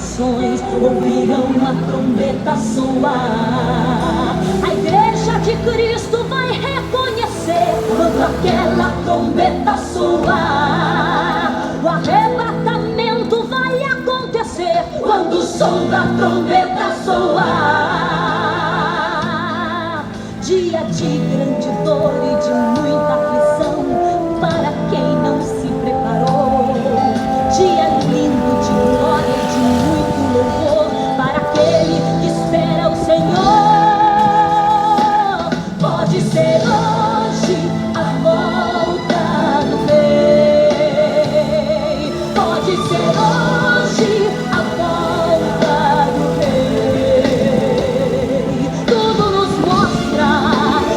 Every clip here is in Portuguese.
nações ouvirão a trombeta soar. A igreja de Cristo vai reconhecer quando aquela trombeta soar. O arrebatamento vai acontecer quando o som da trombeta soar. Dia de grande dor e de muita aflição para quem não se preparou. Dia lindo de glória e de muito louvor para aquele que espera o Senhor. Pode ser hoje a volta do Rei. Pode ser hoje a volta do Rei. Tudo nos mostra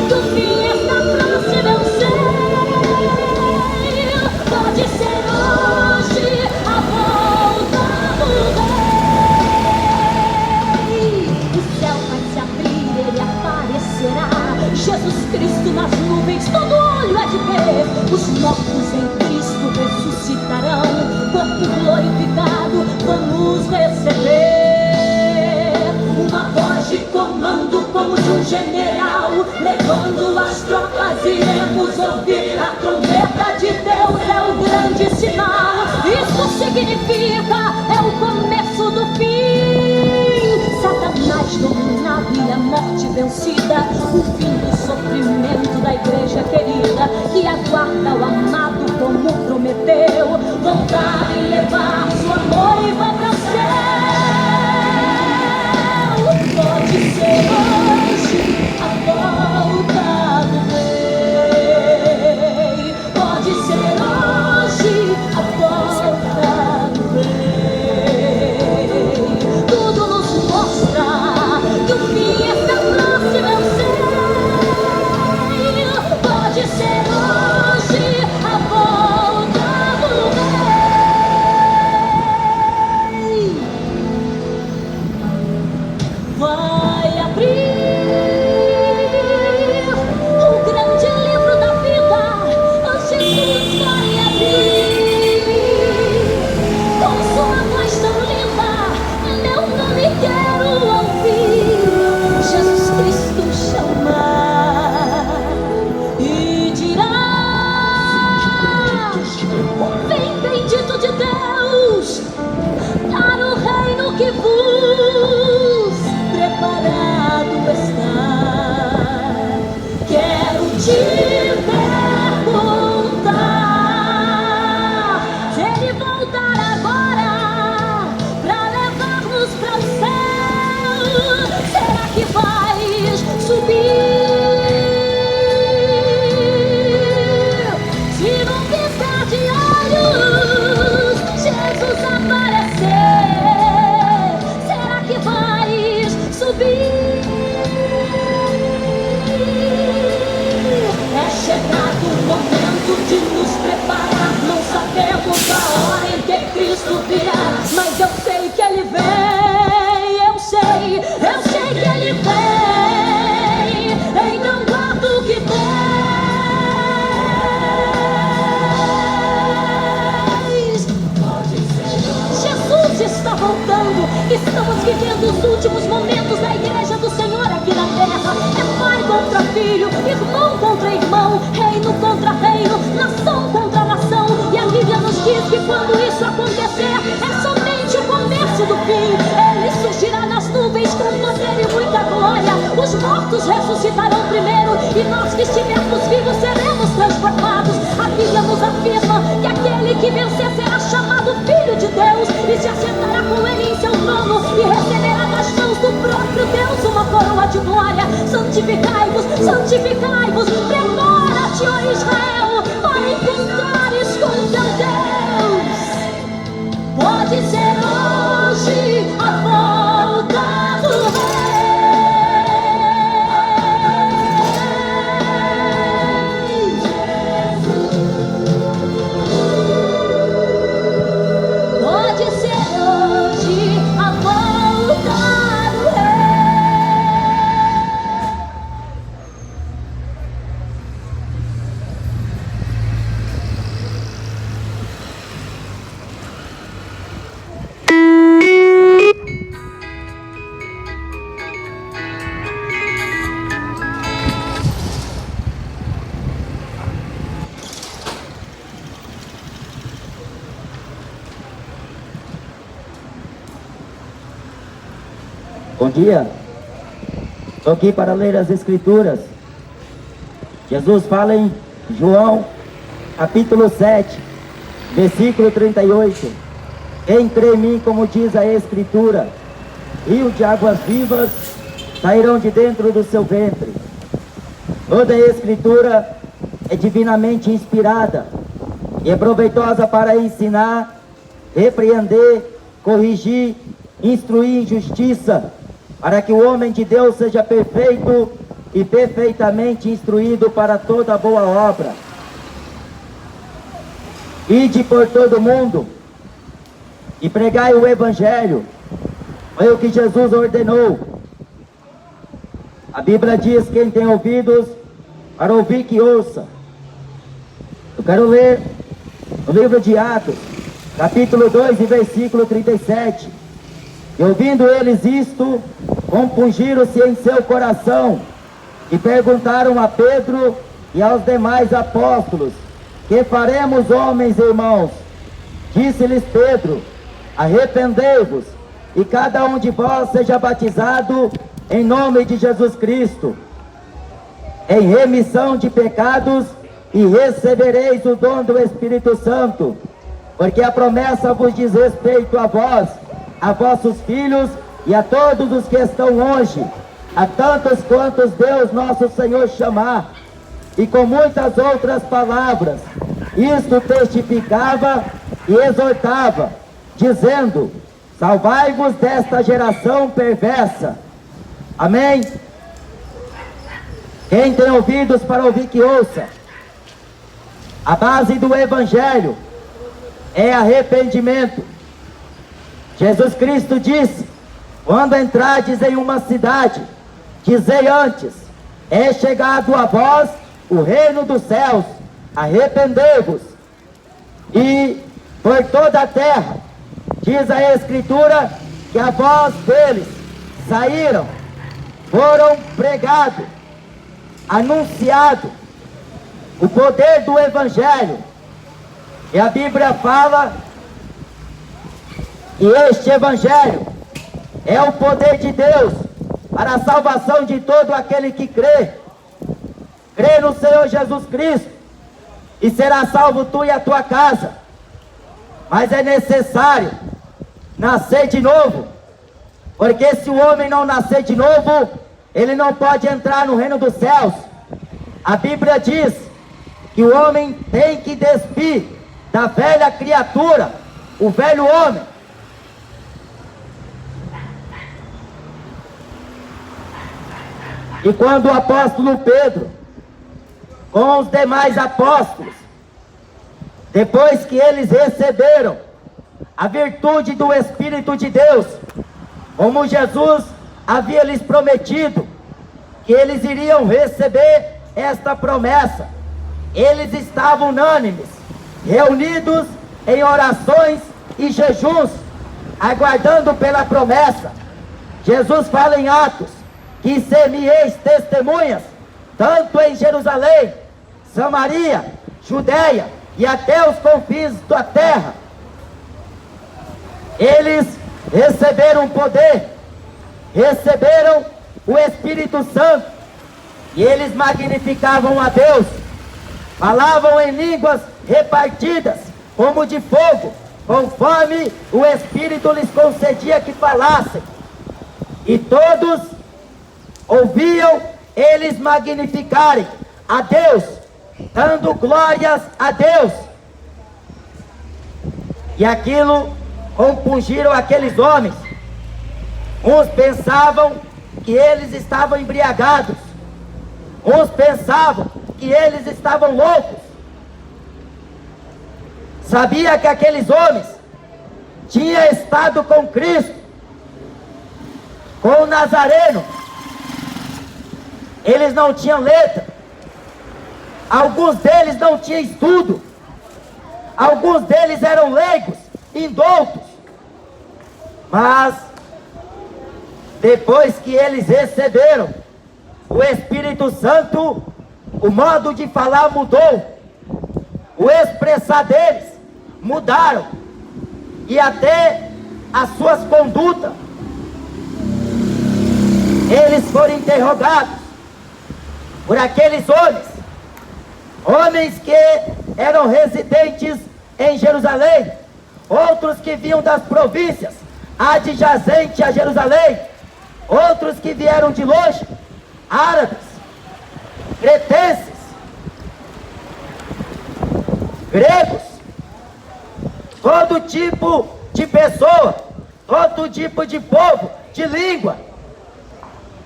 que o fim está próximo, eu sei. Pode ser hoje a volta do Rei. O céu vai se abrir, ele aparecerá. Jesus Cristo nas nuvens, todo olho há de ver. Os mortos em Cristo ressuscitarão. Corpo glorificado, vamos receber. Uma voz de comando como de um general, levando as tropas, iremos ouvir a trombeta de Deus. É o grande sinal. Isso significa, é o começo do fim. Satanás dominado e a morte vencida. O fim do sofrimento da igreja querida, que aguarda o amado como prometeu. Voltar e levar sua noiva para o céu. Pode ser hoje a volta do Rei. Pode ser hoje a volta do Rei. Tudo nos mostra que o fim está próximo, eu sei. Pode ser hoje a volta do Rei. Vai abrir o grande livro da vida. Jesus vai abrir com sua voz tão linda. Meu nome quero ouvir. Jesus Cristo chamar e dirá: vem, bendito de Deus, para o reino que vos preparado está. Quero te perguntar se ele voltar agora pra levar-nos para o céu. Será que vais subir? Se não piscar de olhos, Jesus aparecer, será que vais subir? É chegado o momento de nos preparar. Não sabemos a hora em que Cristo virá, mas eu sei que Ele vem. Eu sei que Ele vem. Então guarda o que tens. Jesus está voltando. Estamos vivendo os últimos momentos da igreja do Senhor aqui na terra. É pai contra filho, irmão contra irmão, reino contra reino, nação contra nação. E a Bíblia nos diz que quando isso acontecer, é somente o começo do fim. Ele surgirá nas nuvens com poder e muita glória. Os mortos ressuscitarão primeiro, e nós que estivermos vivos seremos transformados. A Bíblia nos afirma que aquele que vencer será chamado Filho de Deus e se assentará com ele em seu trono e receberá das mãos do próprio Deus uma coroa de glória. Santificai-vos, santificai-vos, prepara-te, ó Israel, para encontrares com teu Deus. Pode ser hoje a volta do Pode ser hoje a volta do Rei. dia. Estou aqui para ler as Escrituras. Jesus fala em João, capítulo 7, versículo 38. Quem crê em mim, como diz a Escritura, rio de águas vivas sairão de dentro do seu ventre. Toda a Escritura é divinamente inspirada e é proveitosa para ensinar, repreender, corrigir, instruir em justiça, para que o homem de Deus seja perfeito e perfeitamente instruído para toda boa obra. Ide por todo mundo e pregai o Evangelho. Foi o que Jesus ordenou. A Bíblia diz: quem tem ouvidos para ouvir, que ouça. Eu quero ler o livro de Atos, capítulo 2 e versículo 37. E ouvindo eles isto, compungiram-se em seu coração e perguntaram a Pedro e aos demais apóstolos: que faremos, homens e irmãos? Disse-lhes Pedro: arrependei-vos e cada um de vós seja batizado em nome de Jesus Cristo, em remissão de pecados, e recebereis o dom do Espírito Santo, porque a promessa vos diz respeito a vós, a vossos filhos e a todos os que estão longe, a tantos quantos Deus nosso Senhor chamar. E com muitas outras palavras, isto testificava e exortava, dizendo: salvai-vos desta geração perversa. Amém? Quem tem ouvidos para ouvir, que ouça. A base do Evangelho é arrependimento. Jesus Cristo disse: quando entrardes em uma cidade, dizei antes: é chegado a vós o reino dos céus, arrependei-vos. E por toda a terra, diz a Escritura, que a voz deles saíram, foram pregados, anunciado o poder do Evangelho. E a Bíblia fala que este Evangelho é o poder de Deus para a salvação de todo aquele que crê. Crê no Senhor Jesus Cristo e será salvo tu e a tua casa. Mas é necessário nascer de novo, porque se o homem não nascer de novo, ele não pode entrar no reino dos céus. A Bíblia diz que o homem tem que despir da velha criatura, o velho homem. E quando o apóstolo Pedro, com os demais apóstolos, depois que eles receberam a virtude do Espírito de Deus, como Jesus havia lhes prometido, que eles iriam receber esta promessa, eles estavam unânimes, reunidos em orações e jejuns, aguardando pela promessa. Jesus fala em Atos que ser-me-eis testemunhas, tanto em Jerusalém, Samaria, Judeia e até os confins da terra. Eles receberam poder, receberam o Espírito Santo, e eles magnificavam a Deus, falavam em línguas repartidas, como de fogo, conforme o Espírito lhes concedia que falassem. E todos ouviam eles magnificarem a Deus, dando glórias a Deus. E aquilo compungiram aqueles homens. Uns pensavam que eles estavam embriagados, uns pensavam que eles estavam loucos. Sabia que aqueles homens tinham estado com Cristo, com o Nazareno. Eles não tinham letra, alguns deles não tinham estudo, alguns deles eram leigos, indoutos. Mas depois que eles receberam o Espírito Santo, o modo de falar mudou, o expressar deles mudaram, e até as suas condutas. eles foram interrogados por aqueles homens que eram residentes em Jerusalém, outros que vinham das províncias adjacentes a Jerusalém, outros que vieram de longe, árabes, cretenses, gregos, todo tipo de pessoa, todo tipo de povo, de língua,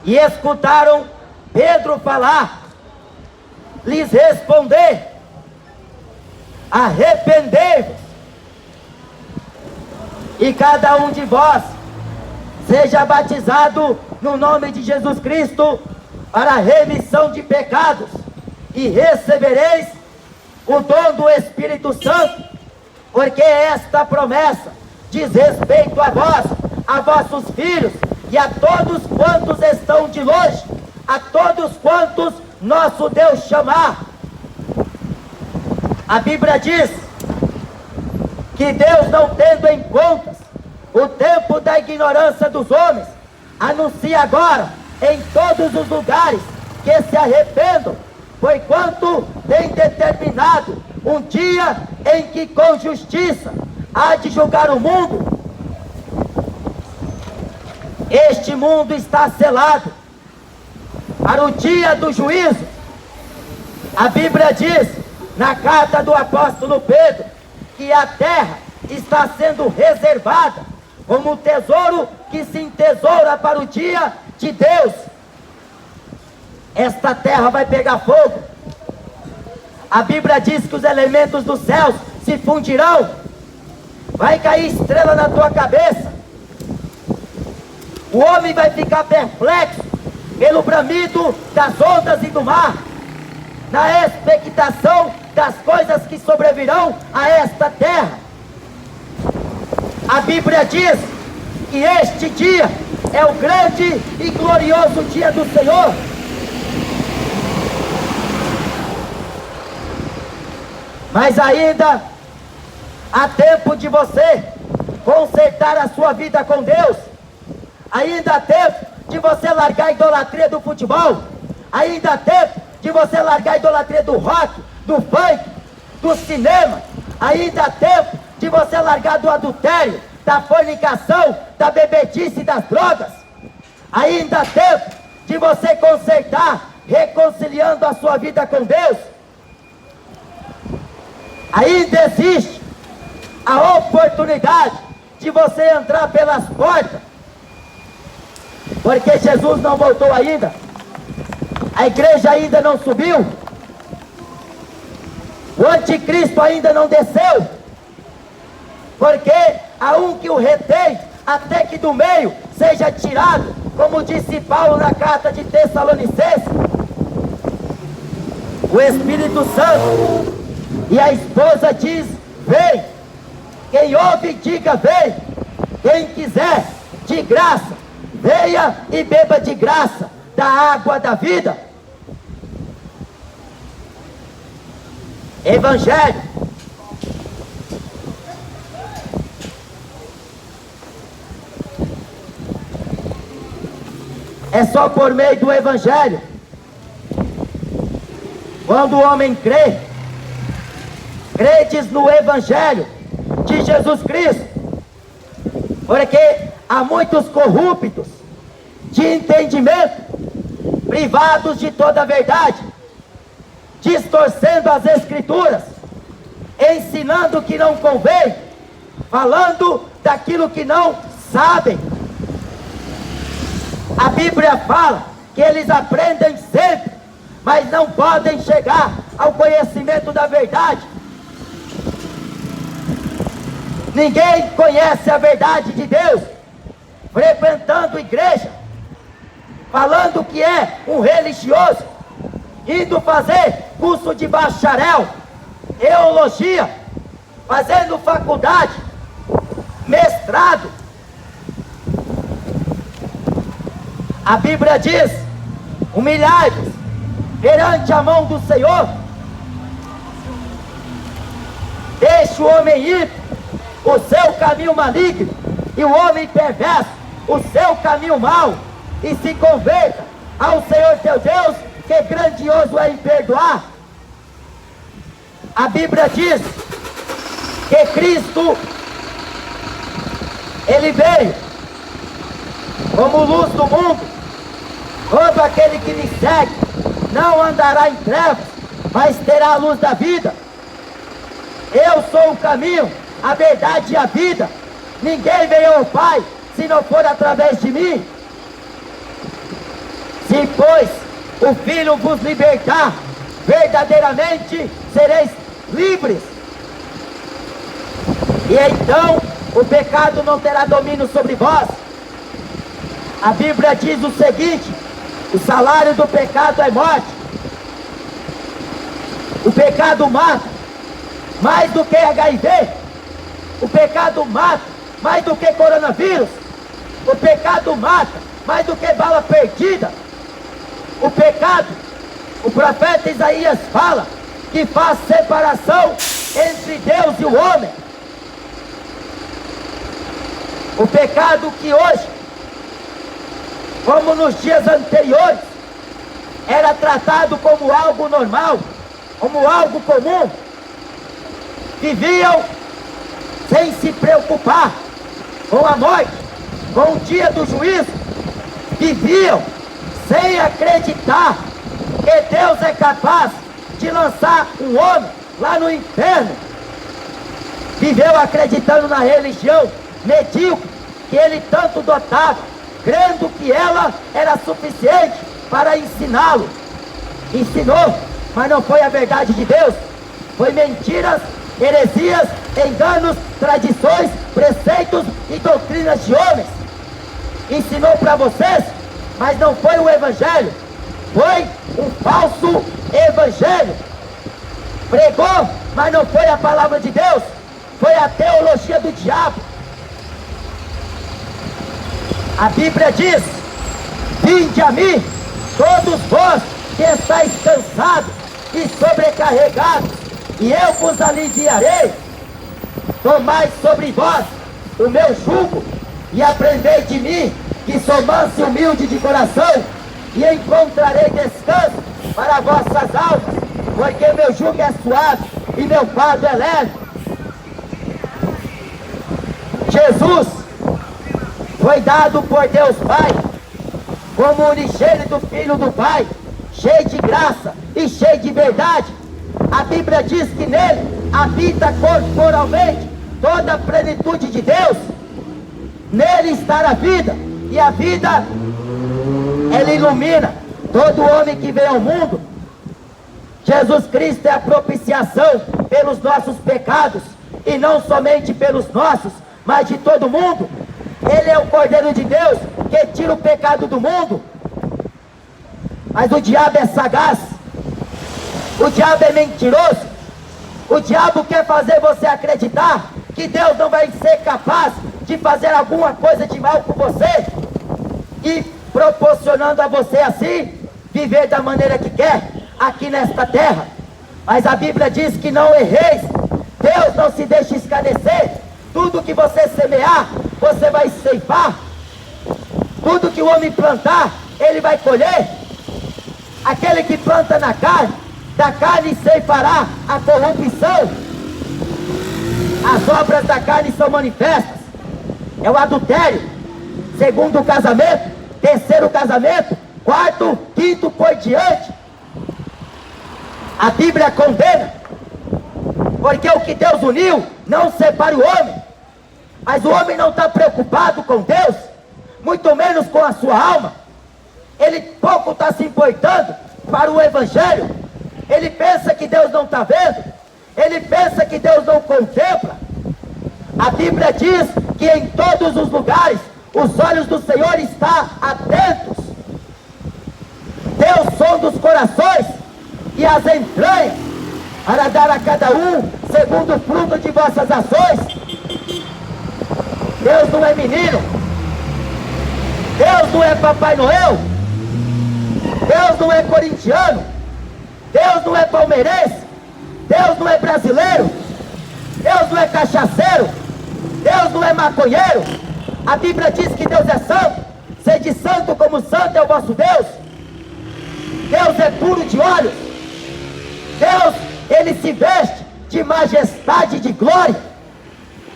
e escutaram Pedro falar, lhes responder: arrependei-vos, e cada um de vós seja batizado no nome de Jesus Cristo para a remissão de pecados, e recebereis o dom do Espírito Santo, porque esta promessa diz respeito a vós, a vossos filhos e a todos quantos estão de longe, a todos quantos nosso Deus chamar. A Bíblia diz que Deus, não tendo em conta o tempo da ignorância dos homens, anuncia agora em todos os lugares que se arrependam, porquanto tem determinado um dia em que com justiça há de julgar o mundo. Este mundo está selado para o dia do juízo. A Bíblia diz, na carta do apóstolo Pedro, que a terra está sendo reservada como um tesouro que se entesoura para o dia de Deus. Esta terra vai pegar fogo. A Bíblia diz que os elementos dos céus se fundirão. Vai cair estrela na tua cabeça. O homem vai ficar perplexo pelo bramido das ondas e do mar, na expectação das coisas que sobrevirão a esta terra. A Bíblia diz que este dia é o grande e glorioso dia do Senhor. Mas ainda há tempo de você consertar a sua vida com Deus. Ainda há tempo de você largar a idolatria do futebol. Ainda há tempo de você largar a idolatria do rock, do funk, do cinema. Ainda há tempo de você largar do adultério, da fornicação, da bebedice e das drogas. Ainda há tempo de você consertar, reconciliando a sua vida com Deus. Ainda existe a oportunidade de você entrar pelas portas, porque Jesus não voltou ainda, a igreja ainda não subiu, o anticristo ainda não desceu, porque há um que o retém até que do meio seja tirado, como disse Paulo na carta de Tessalonicenses. O Espírito Santo e a esposa diz: vem. Quem ouve, diga: vem. Quem quiser, de graça, venha e beba de graça da água da vida. Evangelho. É só por meio do Evangelho, quando o homem crê, credes no Evangelho de Jesus Cristo, porque há muitos corruptos de entendimento, privados de toda a verdade, distorcendo as Escrituras, ensinando o que não convém, falando daquilo que não sabem. A Bíblia fala que eles aprendem sempre, mas não podem chegar ao conhecimento da verdade. Ninguém conhece a verdade de Deus frequentando igreja, falando que é um religioso, indo fazer curso de bacharel, teologia, fazendo faculdade, mestrado. A Bíblia diz: humilhai-vos perante a mão do Senhor, deixe o homem ir o seu caminho maligno, e o homem perverso o seu caminho mau, e se converta ao Senhor teu Deus, que grandioso é em perdoar. A Bíblia diz que Cristo, Ele veio como luz do mundo. Todo aquele que me segue não andará em trevas, mas terá a luz da vida. Eu sou o caminho, a verdade e a vida. Ninguém veio ao Pai se não for através de mim. Se, pois, o Filho vos libertar, verdadeiramente sereis livres. E então o pecado não terá domínio sobre vós. A Bíblia diz o seguinte: o salário do pecado é morte. O pecado mata mais do que HIV. O pecado mata mais do que coronavírus. O pecado mata mais do que bala perdida. O pecado, o profeta Isaías fala que faz separação entre Deus e o homem. O pecado que hoje, como nos dias anteriores, era tratado como algo normal, como algo comum. Viviam sem se preocupar com a morte, com o dia do juízo. Viviam sem acreditar que Deus é capaz de lançar um homem lá no inferno. Viveu acreditando na religião medíocre que ele tanto dotava, crendo que ela era suficiente para ensiná-lo. Ensinou, mas não foi a verdade de Deus. Foi mentiras, heresias, enganos, tradições, preceitos e doutrinas de homens. Ensinou para vocês, mas não foi o Evangelho. Foi um falso evangelho. Pregou, mas não foi a palavra de Deus. Foi a teologia do diabo. A Bíblia diz: vinde a mim, todos vós que estáis cansados e sobrecarregados, e eu vos aliviarei. Tomai sobre vós o meu jugo e aprendei de mim, que sou manso e humilde de coração, e encontrarei descanso para vossas almas, porque meu jugo é suave e meu fardo é leve. Jesus foi dado por Deus Pai como unigênito Filho do Pai, cheio de graça e cheio de verdade. A Bíblia diz que nele habita corporalmente toda a plenitude de Deus. Nele está a vida, e a vida, ela ilumina todo homem que vem ao mundo. Jesus Cristo é a propiciação pelos nossos pecados, e não somente pelos nossos, mas de todo mundo. Ele é o Cordeiro de Deus que tira o pecado do mundo. Mas o diabo é sagaz, o diabo é mentiroso. O diabo quer fazer você acreditar que Deus não vai ser capaz de fazer alguma coisa de mal com você, e proporcionando a você assim viver da maneira que quer aqui nesta terra. Mas a Bíblia diz que não erreis. Deus não se deixa escarnecer. Tudo que você semear, você vai ceifar. Tudo que o homem plantar, ele vai colher. Aquele que planta na carne, da carne ceifará a corrupção. As obras da carne são manifestas. É o adultério, segundo casamento, terceiro casamento, quarto, quinto por diante. A Bíblia condena, porque o que Deus uniu, não separe o homem. Mas o homem não está preocupado com Deus, muito menos com a sua alma. Ele pouco está se importando para o Evangelho. Ele pensa que Deus não está vendo. Ele pensa que Deus não contempla. A Bíblia diz que em todos os lugares os olhos do Senhor estão atentos. Deus sonda os corações e as entranhas, para dar a cada um segundo o fruto de vossas ações. Deus não é menino. Deus não é Papai Noel. Deus não é corintiano. Deus não é palmeirense. Deus não é brasileiro. Deus não é cachaceiro. Deus não é maconheiro. A Bíblia diz que Deus é santo. Sede santo como santo é o vosso Deus. Deus é puro de olhos. Deus, Ele se veste de majestade e de glória.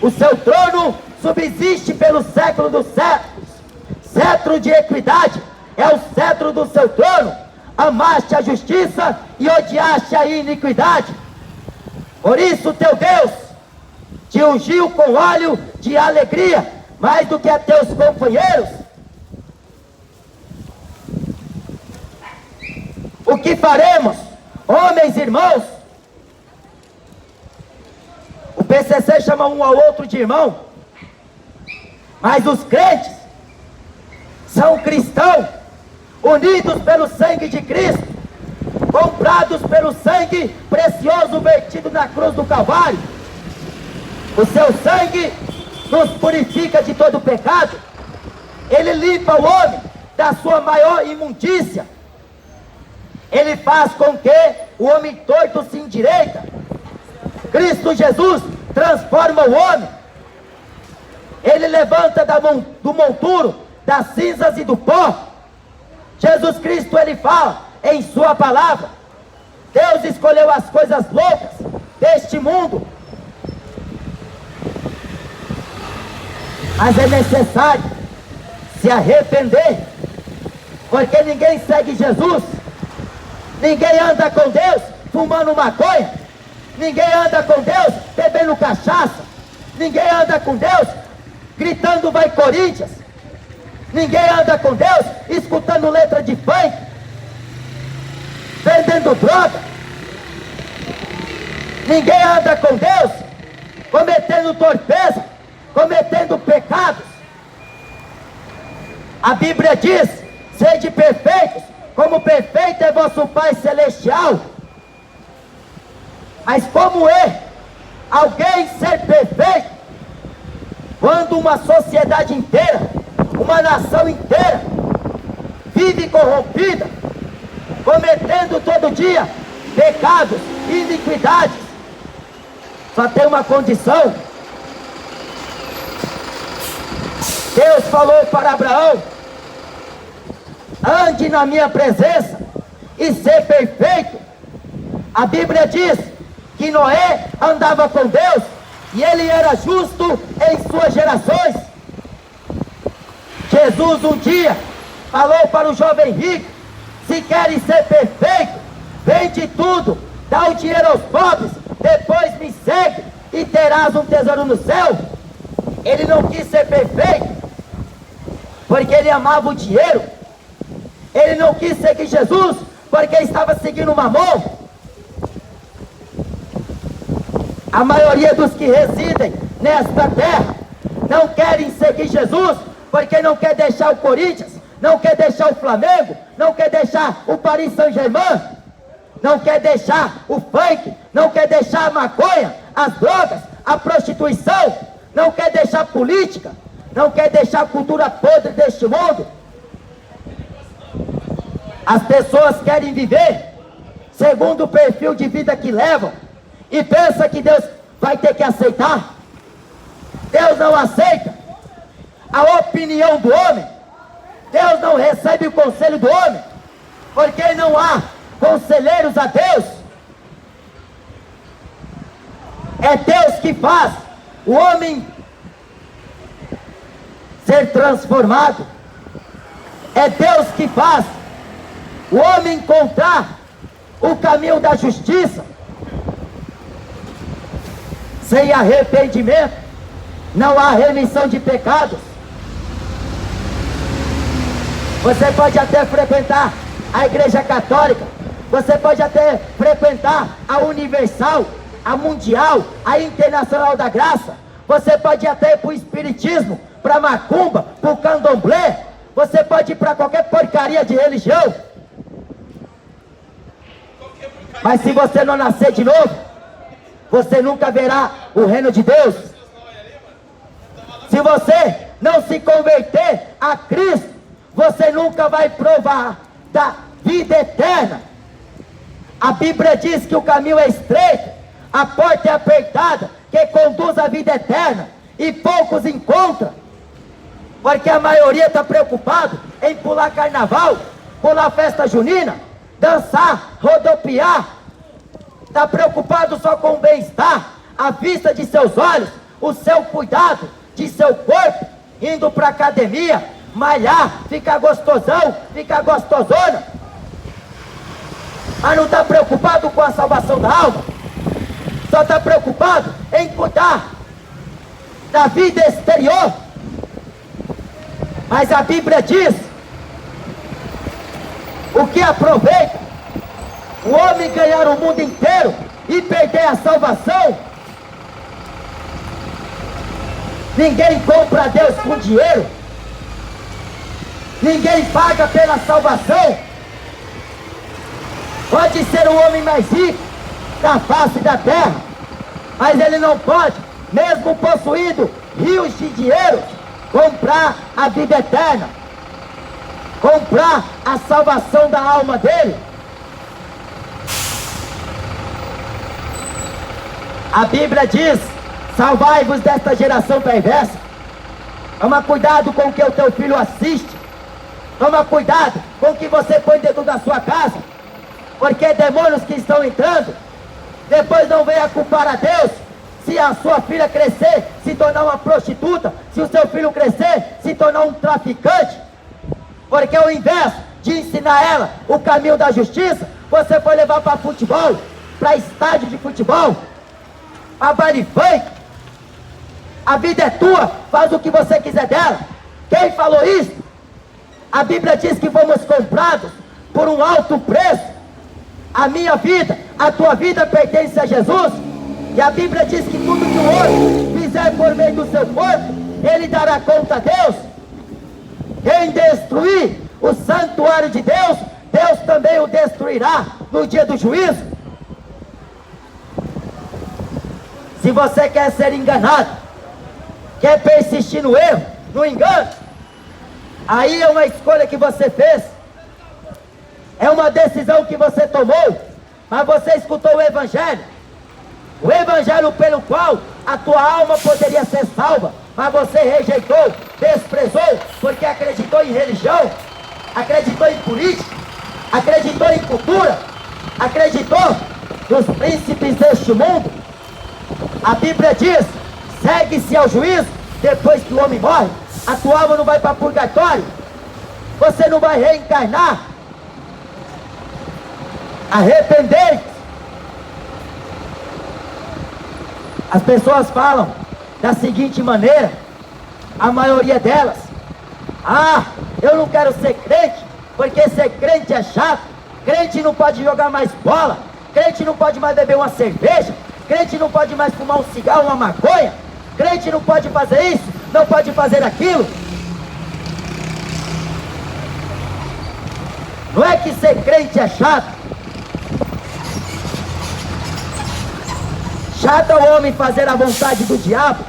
O seu trono subsiste pelo século dos séculos. Cetro de equidade é o cetro do seu trono. Amaste a justiça e odiaste a iniquidade. Por isso teu Deus te ungiu com óleo de alegria, mais do que a teus companheiros. O que faremos, homens e irmãos? O PCC chama um ao outro de irmão, mas os crentes são cristãos, unidos pelo sangue de Cristo, comprados pelo sangue precioso vertido na cruz do Calvário. O seu sangue nos purifica de todo pecado. Ele limpa o homem da sua maior imundícia. Ele faz com que o homem torto se endireita. Cristo Jesus transforma o homem. Ele levanta do monturo, das cinzas e do pó. Jesus Cristo, Ele fala em sua palavra: Deus escolheu as coisas loucas deste mundo, mas é necessário se arrepender, porque ninguém segue Jesus. Ninguém anda com Deus fumando maconha. Ninguém anda com Deus bebendo cachaça. Ninguém anda com Deus gritando vai Corinthians. Ninguém anda com Deus escutando letra de funk, vendendo droga. Ninguém anda com Deus cometendo torpeza, cometendo pecados. A Bíblia diz: sede perfeitos, como perfeito é vosso Pai Celestial. Mas como é alguém ser perfeito quando uma sociedade inteira, uma nação inteira vive corrompida, cometendo todo dia pecados e iniquidades? Só tem uma condição. Deus falou para Abraão: ande na minha presença e ser perfeito. A Bíblia diz que Noé andava com Deus e ele era justo em suas gerações. Jesus um dia falou para o jovem rico: se queres ser perfeito, vende tudo, dá o dinheiro aos pobres, depois me segue e terás um tesouro no céu. Ele não quis ser perfeito porque ele amava o dinheiro. Ele não quis seguir Jesus porque estava seguindo Mamon. A maioria dos que residem nesta terra não querem seguir Jesus porque não quer deixar o Corinthians, não quer deixar o Flamengo, não quer deixar o Paris Saint-Germain, não quer deixar o funk, não quer deixar a maconha, as drogas, a prostituição, não quer deixar a política, não quer deixar a cultura podre deste mundo. As pessoas querem viver segundo o perfil de vida que levam e pensa que Deus vai ter que aceitar. Deus não aceita a opinião do homem. Deus não recebe o conselho do homem, porque não há conselheiros a Deus. É Deus que faz o homem ser transformado. É Deus que faz o homem encontrar o caminho da justiça. Sem arrependimento não há remissão de pecados. Você pode até frequentar a Igreja Católica, você pode até frequentar a Universal, a Mundial, a Internacional da Graça, você pode até ir para o Espiritismo, para Macumba, para o Candomblé, você pode ir para qualquer porcaria de religião. Mas se você não nascer de novo, você nunca verá o reino de Deus. Se você não se converter a Cristo, você nunca vai provar da vida eterna. A Bíblia diz que o caminho é estreito, a porta é apertada, que conduz à vida eterna, e poucos encontram. Porque a maioria está preocupado em pular carnaval, pular festa junina, dançar, rodopiar. Está preocupado só com o bem-estar, a vista de seus olhos, o seu cuidado de seu corpo, indo para academia, malhar, ficar gostosão, ficar gostosona. Mas não está preocupado com a salvação da alma. Só está preocupado em cuidar da vida exterior. Mas a Bíblia diz: o que aproveita o homem ganhar o mundo inteiro e perder a salvação? Ninguém compra a Deus com dinheiro. Ninguém paga pela salvação. Pode ser o homem mais rico da face da terra, mas ele não pode, mesmo possuindo rios de dinheiro, comprar a vida eterna, comprar a salvação da alma dele. A Bíblia diz: salvai-vos desta geração perversa. Toma cuidado com o que o teu filho assiste. Toma cuidado com o que você põe dentro da sua casa, porque demônios que estão entrando, depois não venha culpar a Deus se a sua filha crescer, se tornar uma prostituta, se o seu filho crescer, se tornar um traficante, porque ao invés de ensinar ela o caminho da justiça, você foi levar para futebol, para estádio de futebol, para baile funk. A vida é tua, faz o que você quiser dela. Quem falou isso? A Bíblia diz que fomos comprados por um alto preço. A minha vida, a tua vida pertence a Jesus. E a Bíblia diz que tudo que o homem fizer por meio do seu corpo, ele dará conta a Deus. Quem destruir o santuário de Deus, Deus também o destruirá no dia do juízo. Se você quer ser enganado, quer persistir no erro, no engano, aí é uma escolha que você fez, é uma decisão que você tomou, mas você escutou o Evangelho pelo qual a tua alma poderia ser salva, mas você rejeitou, desprezou, porque acreditou em religião, acreditou em política, acreditou em cultura, acreditou nos príncipes deste mundo. A Bíblia diz: segue-se ao juízo depois que o homem morre. A tua alma não vai para purgatório, você não vai reencarnar. Arrepender-te. As pessoas falam da seguinte maneira, a maioria delas: ah, eu não quero ser crente, porque ser crente é chato, crente não pode jogar mais bola, crente não pode mais beber uma cerveja, crente não pode mais fumar um cigarro, uma maconha, crente não pode fazer isso, não pode fazer aquilo. Não é que ser crente é chato. Chato é o homem fazer a vontade do diabo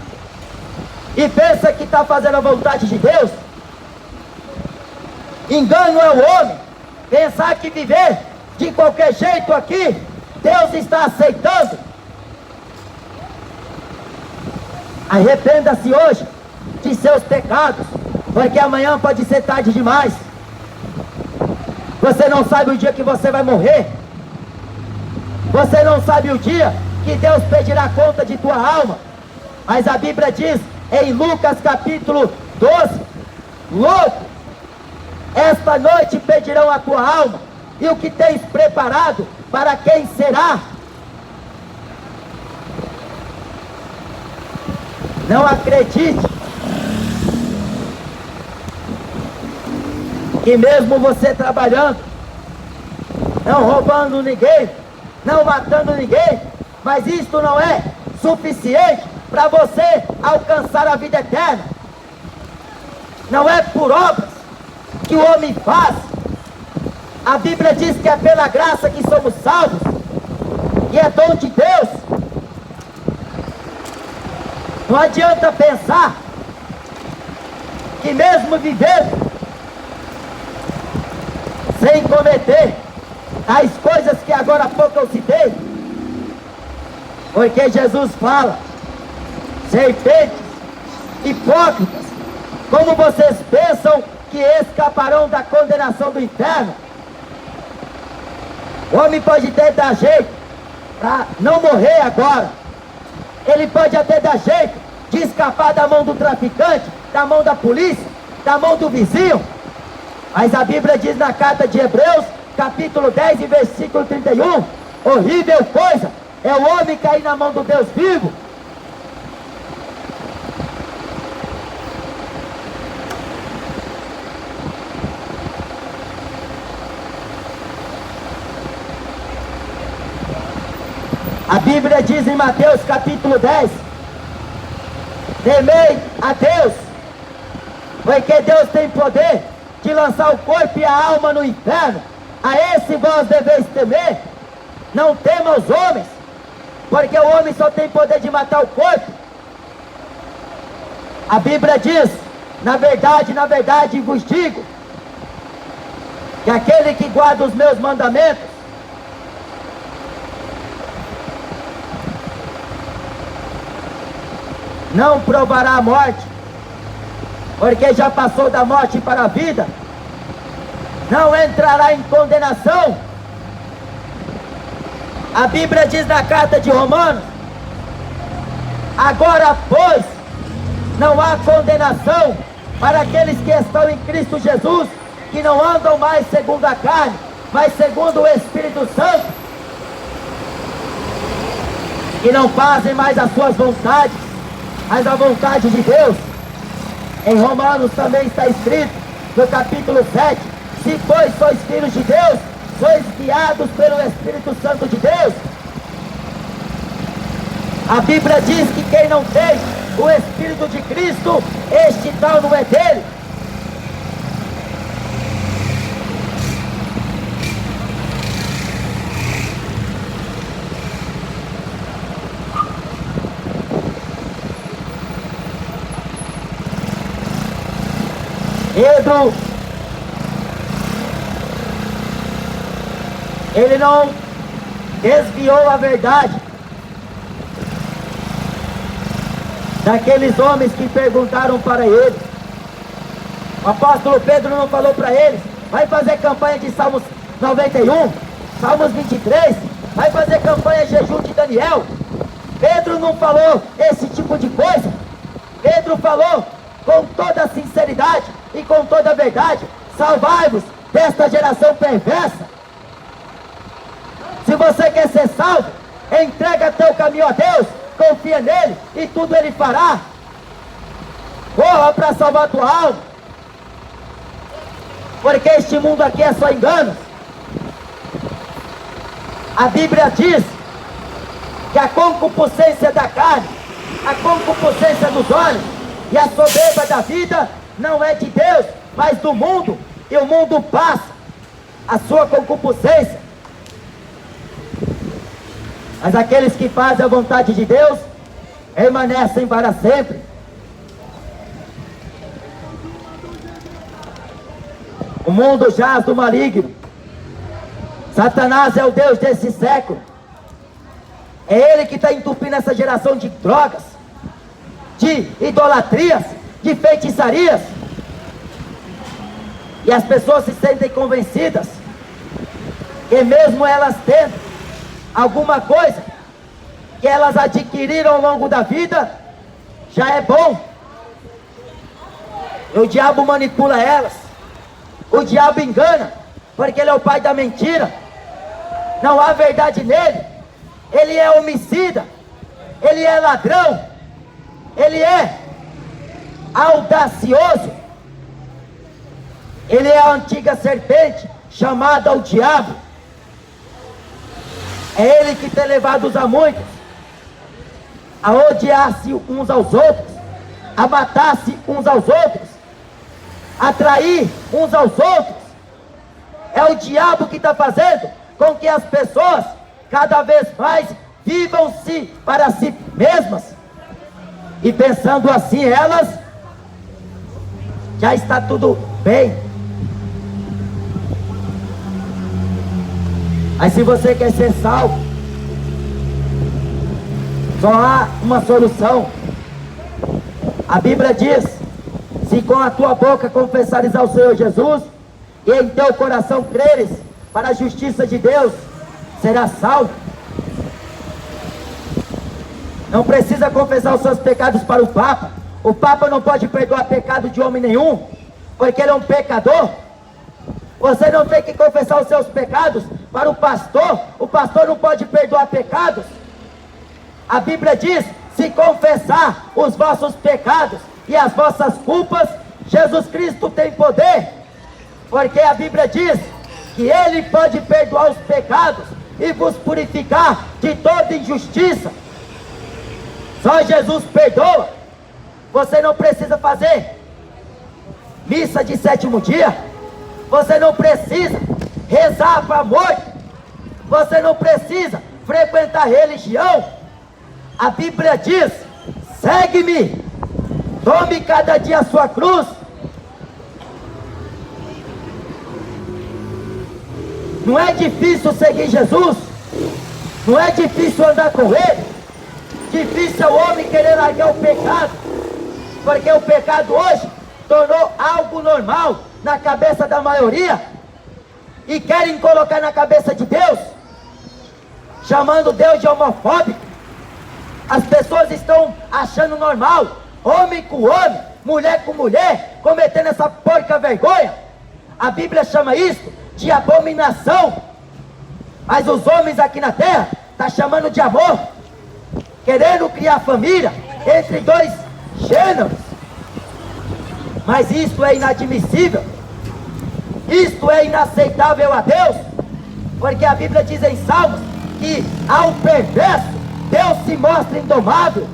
e pensa que está fazendo a vontade de Deus. Engano é o homem pensar que viver de qualquer jeito aqui, Deus está aceitando. Arrependa-se hoje de seus pecados, porque amanhã pode ser tarde demais. Você não sabe o dia que você vai morrer. Você não sabe o dia que Deus pedirá conta de tua alma. Mas a Bíblia diz em Lucas capítulo 12: louco, esta noite pedirão a tua alma, e o que tens preparado, para quem será? Não acredite que mesmo você trabalhando, não roubando ninguém, não matando ninguém, mas isto não é suficiente para você alcançar a vida eterna. Não é por obras que o homem faz. A Bíblia diz que é pela graça que somos salvos, e é dom de Deus. Não adianta pensar que mesmo vivendo sem cometer as coisas que agora há pouco eu citei, porque Jesus fala: serpentes, hipócritas, Como vocês pensam que escaparão da condenação do inferno? O homem pode até dar jeito para não morrer agora. Ele pode até dar jeito de escapar da mão do traficante, da mão da polícia, da mão do vizinho. Mas a Bíblia diz na carta de Hebreus, capítulo 10 e versículo 31, horrível coisa é o homem cair na mão do Deus vivo. A Bíblia diz em Mateus capítulo 10, temei a Deus, porque Deus tem poder de lançar o corpo e a alma no inferno. A esse vós deveis temer. Não tema os homens, porque o homem só tem poder de matar o corpo. A Bíblia diz, na verdade vos digo, que aquele que guarda os meus mandamentos não provará a morte, porque já passou da morte para a vida. Não entrará em condenação. A Bíblia diz na carta de Romanos, agora pois não há condenação para aqueles que estão em Cristo Jesus, que não andam mais segundo a carne, mas segundo o Espírito Santo, que não fazem mais as suas vontades, mas a vontade de Deus. Em Romanos também está escrito, no capítulo 7, se pois sois filhos de Deus, sois guiados pelo Espírito Santo de Deus. A Bíblia diz que quem não tem o Espírito de Cristo, este tal não é dele. Pedro, ele não desviou a verdade daqueles homens que perguntaram para ele. O apóstolo Pedro não falou para eles, vai fazer campanha de Salmos 91, Salmos 23, vai fazer campanha de jejum de Daniel. Pedro não falou esse tipo de coisa. Pedro falou com toda a sinceridade e com toda a verdade: salvai-vos desta geração perversa. Se você quer ser salvo, entrega teu caminho a Deus, confia nele e tudo ele fará. Corra para salvar tua alma, porque este mundo aqui é só engano. A Bíblia diz que a concupiscência da carne, a concupiscência dos olhos e a soberba da vida não é de Deus, mas do mundo. E o mundo passa, a sua concupiscência. Mas aqueles que fazem a vontade de Deus permanecem para sempre. O mundo jaz do maligno. Satanás é o Deus desse século. É ele que está entupindo essa geração de drogas, de idolatrias, de feitiçarias. E as pessoas se sentem convencidas que mesmo elas tendo alguma coisa que elas adquiriram ao longo da vida, já é bom. E o diabo manipula elas. O diabo engana, porque ele é o pai da mentira. Não há verdade nele. Ele é homicida, ele é ladrão, ele é audacioso. Ele é a antiga serpente chamada o diabo. É ele que tem levado a muitos a odiar-se uns aos outros, a matar-se uns aos outros, a trair uns aos outros. É o diabo que está fazendo com que as pessoas cada vez mais vivam-se para si mesmas, e pensando assim elas, já está tudo bem. Mas se você quer ser salvo, só há uma solução. A Bíblia diz, Se com a tua boca confessares ao Senhor Jesus, e em teu coração creres para a justiça de Deus, serás salvo. Não precisa confessar os seus pecados para o Papa. O Papa não pode perdoar pecado de homem nenhum, porque ele é um pecador. Você não tem que confessar os seus pecados para o pastor não pode perdoar pecados. A Bíblia diz: se confessar os vossos pecados e as vossas culpas, Jesus Cristo tem poder, porque a Bíblia diz que Ele pode perdoar os pecados e vos purificar de toda injustiça. Só Jesus perdoa. Você não precisa fazer missa de sétimo dia, você não precisa rezar para a morte, você não precisa frequentar religião. A Bíblia diz: segue-me, tome cada dia a sua cruz. Não é difícil seguir Jesus, não é difícil andar com Ele. Difícil é o homem querer largar o pecado, porque o pecado hoje tornou algo normal na cabeça da maioria, e querem colocar na cabeça de Deus, chamando Deus de homofóbico. As pessoas estão achando normal, homem com homem, mulher com mulher, cometendo essa porca vergonha. A Bíblia chama isso de abominação, mas os homens aqui na terra estão chamando de amor, querendo criar família entre dois gêneros. Mas isso é inadmissível, isto é inaceitável a Deus, porque a Bíblia diz em Salmos que ao perverso Deus se mostra indomável.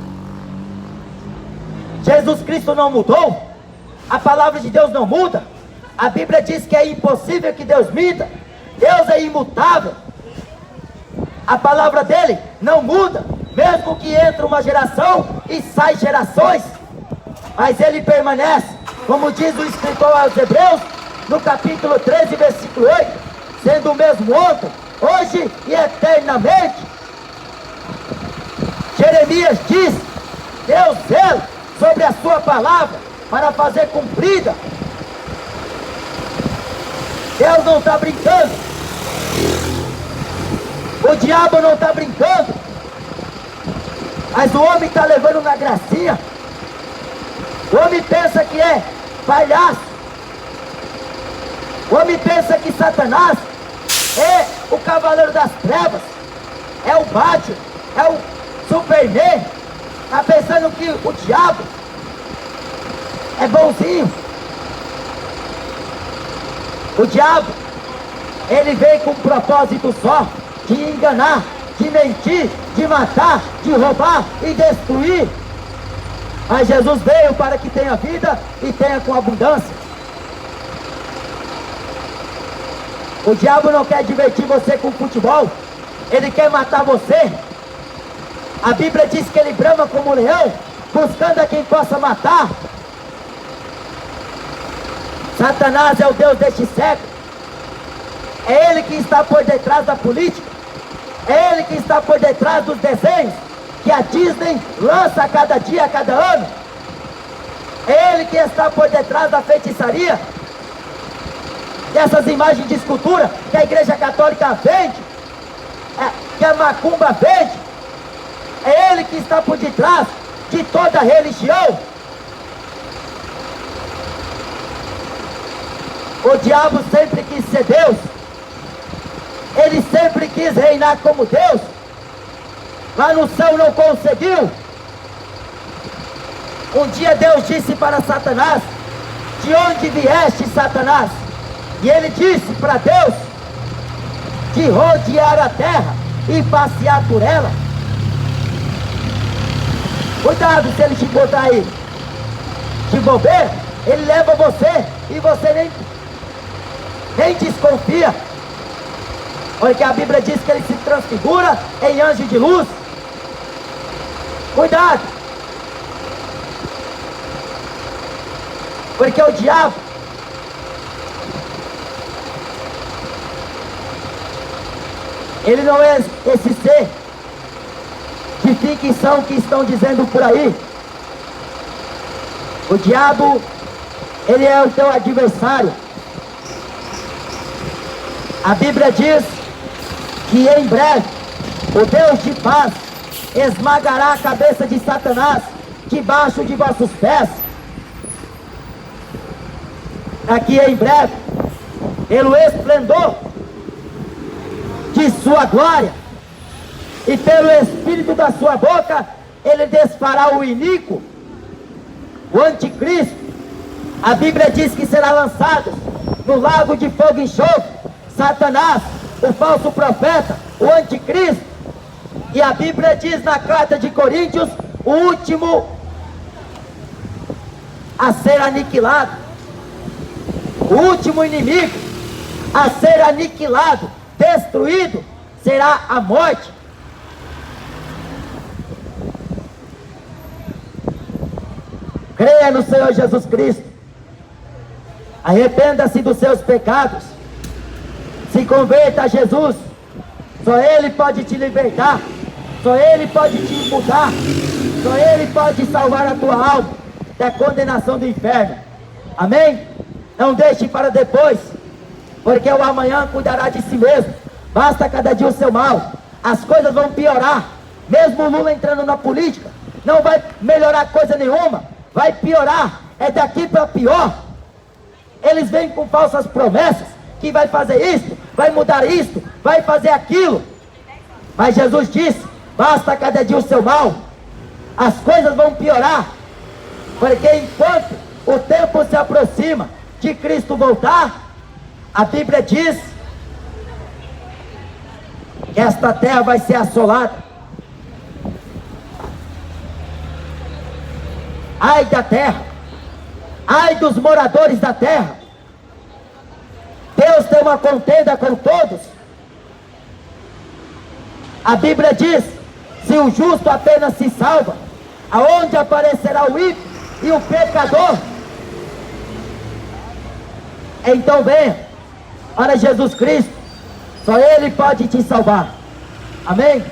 Jesus Cristo não mudou, a palavra de Deus não muda. A Bíblia diz que é impossível que Deus minta. Deus é imutável, a palavra dele não muda, mesmo que entre uma geração e sai gerações, mas ele permanece, como diz o escritor aos Hebreus, no capítulo 13, versículo 8, sendo o mesmo ontem, hoje e eternamente. Jeremias diz: Deus zela sobre a sua palavra para fazer cumprida. Deus não está brincando, o diabo não está brincando, mas o homem está levando na gracinha. O homem pensa que é palhaço, o homem pensa que Satanás é o cavaleiro das trevas, é o Batman, é o Superman. Está pensando que o diabo é bonzinho. O diabo, ele vem com um propósito só: de enganar, de mentir, de matar, de roubar e destruir. Mas Jesus veio para que tenha vida e tenha com abundância. O diabo não quer divertir você com futebol, ele quer matar você. A Bíblia diz que ele brama como um leão, buscando a quem possa matar. Satanás é o Deus deste século, é ele que está por detrás da política, é ele que está por detrás dos desenhos que a Disney lança a cada dia, a cada ano. É ele que está por detrás da feitiçaria, dessas imagens de escultura que a Igreja Católica vende, que a macumba vende. É ele que está por detrás de toda a religião. O diabo sempre quis ser Deus, ele sempre quis reinar como Deus. Lá no céu não conseguiu. Um dia Deus disse para Satanás: de onde vieste, Satanás? E ele disse para Deus: de rodear a terra e passear por ela. Cuidado se ele te botar aí de bobeira, ele leva você e você nem desconfia, porque a Bíblia diz que ele se transfigura em anjo de luz. Cuidado, porque o diabo, ele não é esse ser de ficção que estão dizendo por aí. O diabo ele é o teu adversário. A Bíblia diz que em breve o Deus de paz esmagará a cabeça de Satanás debaixo de vossos pés. Aqui em breve, pelo esplendor de sua glória e pelo espírito da sua boca, ele desfará o iníquo, o anticristo. A Bíblia diz que será lançado no lago de fogo e enxofre Satanás, o falso profeta, o anticristo. E a Bíblia diz na carta de Coríntios, o último a ser aniquilado, o último inimigo a ser aniquilado, destruído, será a morte. Creia no Senhor Jesus Cristo, arrependa-se dos seus pecados, se converta a Jesus. Só Ele pode te libertar, só Ele pode te mudar, só Ele pode salvar a tua alma da condenação do inferno. Amém? Não deixe para depois, porque o amanhã cuidará de si mesmo. Basta cada dia o seu mal. As coisas vão piorar. Mesmo o Lula entrando na política, não vai melhorar coisa nenhuma, vai piorar. É daqui para pior. Eles vêm com falsas promessas, que vai fazer isto, vai mudar isto, vai fazer aquilo. Mas Jesus disse, basta cada dia o seu mal. As coisas vão piorar, porque enquanto o tempo se aproxima de Cristo voltar, a Bíblia diz que esta terra vai ser assolada. Ai da terra, ai dos moradores da terra. Deus tem uma contenda com todos. A Bíblia diz, se o justo apenas se salva, aonde aparecerá o ímpio e o pecador? Então venha para Jesus Cristo, só Ele pode te salvar. Amém?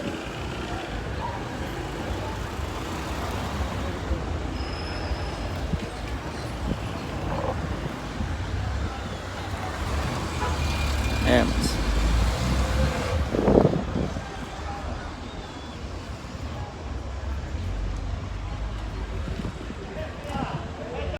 É, mas